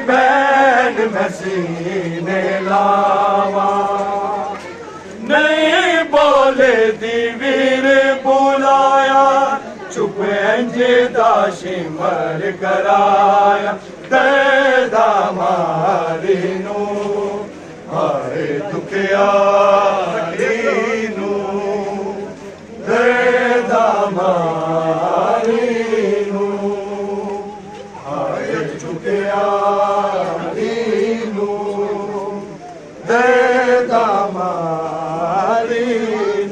ban मैं सीने लावा नहीं बोले दी वीर बुलाया चुप इंजदा शिमर कराया दर्दा मारी नू हाय दुखियारी नू दर्दा मारी नू हाय दुखियारी नू दर्दा मारी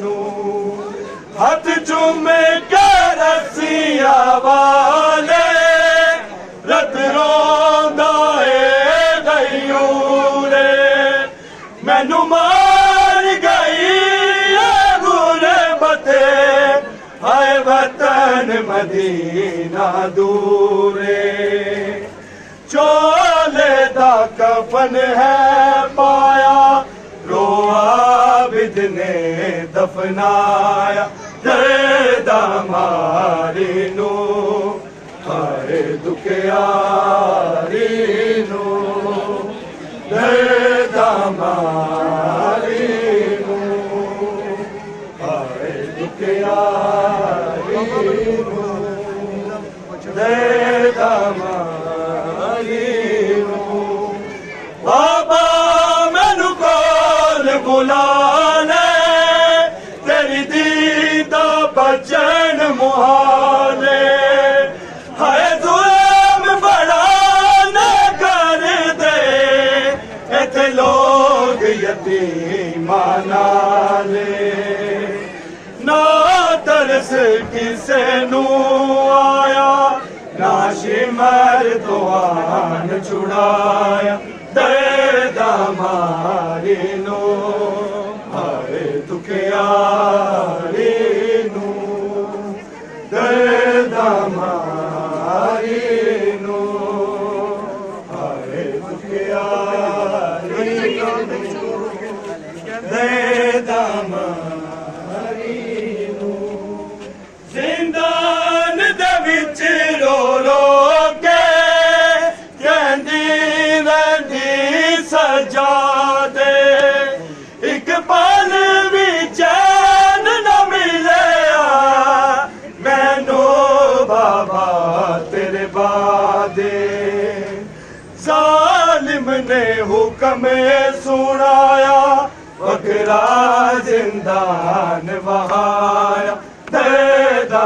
नू हथ चूमे के रसिया वाले रत रोंदा ए गयूरे मैनू मार गई गुरबते हाय वतन मदीना दूरे चोले दा कफन है पाया रोआ बिद ने दफनाया दर्दा मारी नू हाय दुखियारी नू दर्दा मारी नू हाय दुखियारी नू दर्दा मारी नू बाबा मैनू कोल बुला बचन मुहाले हाय जुल्म बड़ा न कर दे इथे लोग यतीमा नाले ना तरस किसे नू आया ना शिमर दुआन छुड़ाया दर्दा मारी नू हाय दुखियारी दर्दा मारी नू हाय दुखियारी नू दर्दा मारी नू जिंदान दे विच रो रो के कहंदी रहिंदी सजा दे एक पल भी चैन न मिलिया मैनू बाबा तेरे बादे जालिम ने हुक्म सुनाया बकरा जिंदान बहाया दर्दा